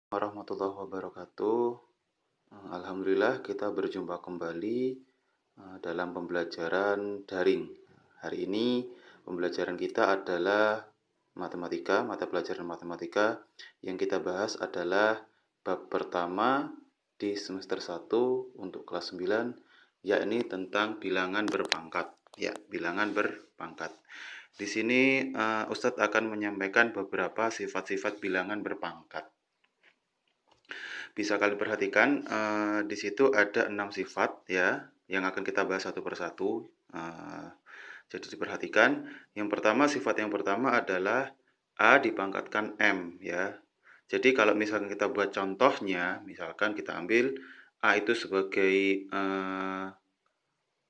Warahmatullahi wabarakatuh. Alhamdulillah kita berjumpa kembali dalam pembelajaran daring. Hari ini pembelajaran kita adalah matematika, mata pelajaran matematika. Yang kita bahas adalah bab pertama di semester 1 untuk kelas 9, yakni tentang bilangan berpangkat. Ya, bilangan berpangkat. Di sini Ustadz akan menyampaikan beberapa sifat-sifat bilangan berpangkat. Bisa kalian perhatikan di situ ada 6 sifat ya yang akan kita bahas satu persatu. Jadi diperhatikan. Sifat yang pertama adalah A dipangkatkan M ya. Jadi kalau misalkan kita buat contohnya, misalkan kita ambil A itu sebagai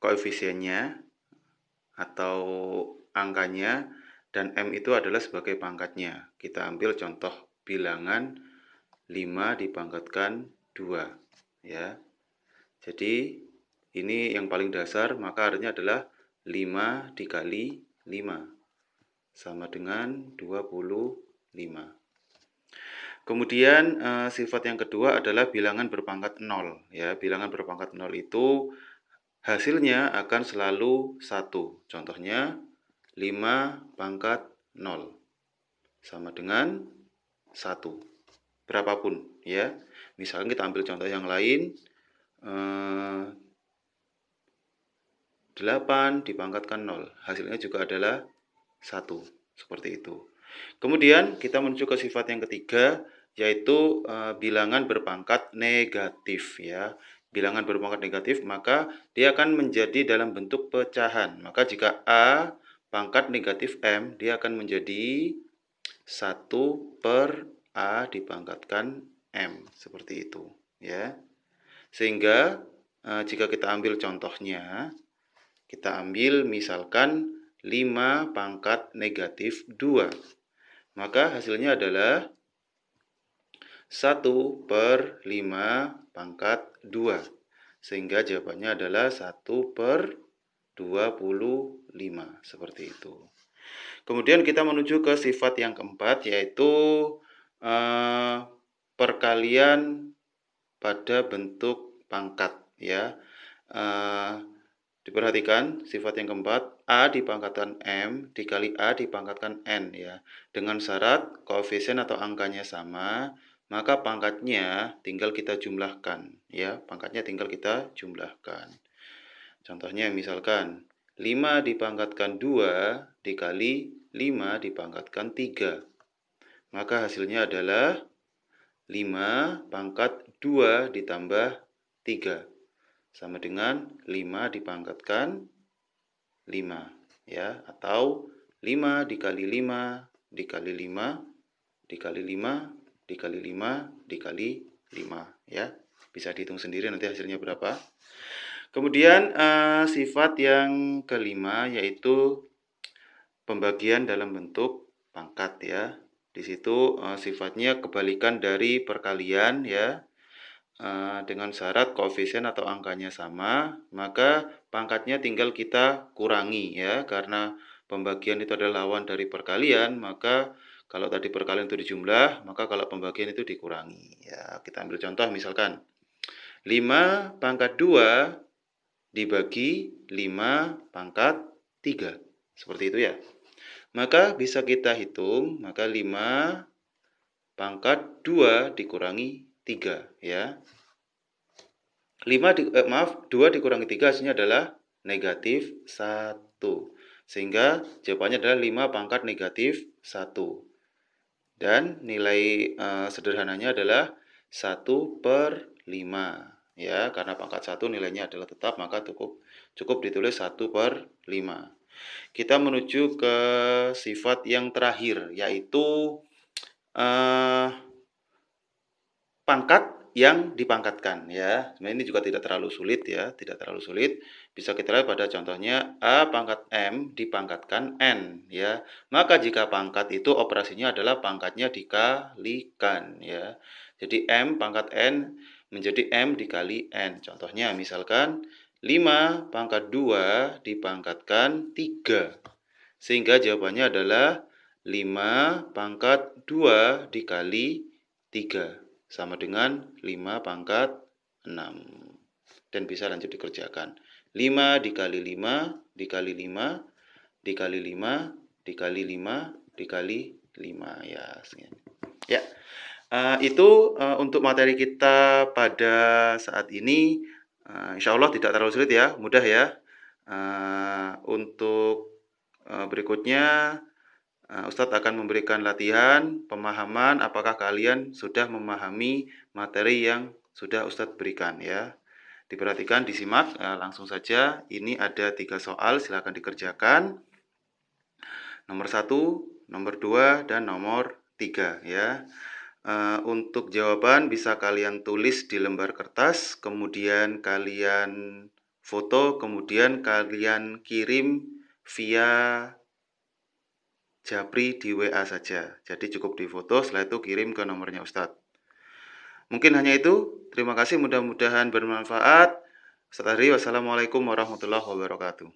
koefisiennya atau angkanya dan M itu adalah sebagai pangkatnya. Kita ambil contoh bilangan 5 dipangkatkan 2 ya. Jadi ini yang paling dasar, maka artinya adalah 5 dikali 5 sama dengan 25. Kemudian sifat yang kedua adalah bilangan berpangkat 0 ya. Bilangan berpangkat 0 itu hasilnya akan selalu 1. Contohnya 5 pangkat 0 sama dengan 1. Berapapun ya. Misalkan kita ambil contoh yang lain, 8 dipangkatkan 0, hasilnya juga adalah 1, seperti itu. Kemudian kita menuju ke sifat yang ketiga, yaitu bilangan berpangkat negatif ya. Bilangan berpangkat negatif, maka dia akan menjadi dalam bentuk pecahan. Maka jika A pangkat negatif M, dia akan menjadi 1 per A dipangkatkan M, seperti itu ya. Sehingga jika kita ambil contohnya, kita ambil misalkan 5 pangkat negatif 2, maka hasilnya adalah 1 per 5 pangkat 2, sehingga jawabannya adalah 1 per 25, seperti itu. Kemudian kita menuju ke sifat yang keempat, yaitu perkalian pada bentuk pangkat ya. Diperhatikan sifat yang keempat, A dipangkatkan M dikali A dipangkatkan N ya. Dengan syarat koefisien atau angkanya sama, maka pangkatnya tinggal kita jumlahkan ya. Pangkatnya tinggal kita jumlahkan. Contohnya misalkan 5 dipangkatkan 2 dikali 5 dipangkatkan 3. Maka hasilnya adalah 5 pangkat 2 ditambah 3 sama dengan 5 dipangkatkan 5 ya, atau 5 dikali 5 dikali 5 dikali 5 dikali 5 dikali 5 ya. Bisa dihitung sendiri nanti hasilnya berapa. Kemudian sifat yang kelima yaitu pembagian dalam bentuk pangkat ya. Di situ sifatnya kebalikan dari perkalian ya. Dengan syarat koefisien atau angkanya sama, maka pangkatnya tinggal kita kurangi ya. Karena pembagian itu adalah lawan dari perkalian, maka kalau tadi perkalian itu dijumlah, maka kalau pembagian itu dikurangi ya. Kita ambil contoh misalkan 5 pangkat 2 dibagi 5 pangkat 3. Seperti itu ya. Maka bisa kita hitung, maka 5 pangkat 2 dikurangi 3 ya. 2 dikurangi 3 hasilnya adalah negatif 1. Sehingga jawabannya adalah 5 pangkat negatif 1. Dan nilai sederhananya adalah 1 per 5. Ya, karena pangkat 1 nilainya adalah tetap, maka cukup ditulis 1 per 5. Kita menuju ke sifat yang terakhir, yaitu pangkat yang dipangkatkan ya. Sebenarnya ini juga tidak terlalu sulit ya, tidak terlalu sulit. Bisa kita lihat pada contohnya A pangkat M dipangkatkan N ya. Maka jika pangkat itu operasinya adalah pangkatnya dikalikan ya. Jadi M pangkat N menjadi M dikali N. Contohnya misalkan 5 pangkat 2 dipangkatkan 3. Sehingga jawabannya adalah 5 pangkat 2 dikali 3. sama dengan 5 pangkat 6. Dan bisa lanjut dikerjakan. 5 dikali 5 dikali 5 dikali 5 dikali 5 dikali 5 ya. Ya, itu untuk materi kita pada saat ini. Insya Allah tidak terlalu sulit ya, mudah ya. Untuk berikutnya Ustadz akan memberikan latihan pemahaman apakah kalian sudah memahami materi yang sudah Ustadz berikan ya. Diperhatikan, disimak langsung saja. Ini ada 3 soal, silakan dikerjakan. Nomor 1, nomor 2, dan nomor 3 ya. Untuk jawaban bisa kalian tulis di lembar kertas, kemudian kalian foto, kemudian kalian kirim via Japri di WA saja. Jadi cukup difoto, setelah itu kirim ke nomornya Ustadz. Mungkin hanya itu. Terima kasih, mudah-mudahan bermanfaat. Ustadz Ari, wassalamualaikum warahmatullahi wabarakatuh.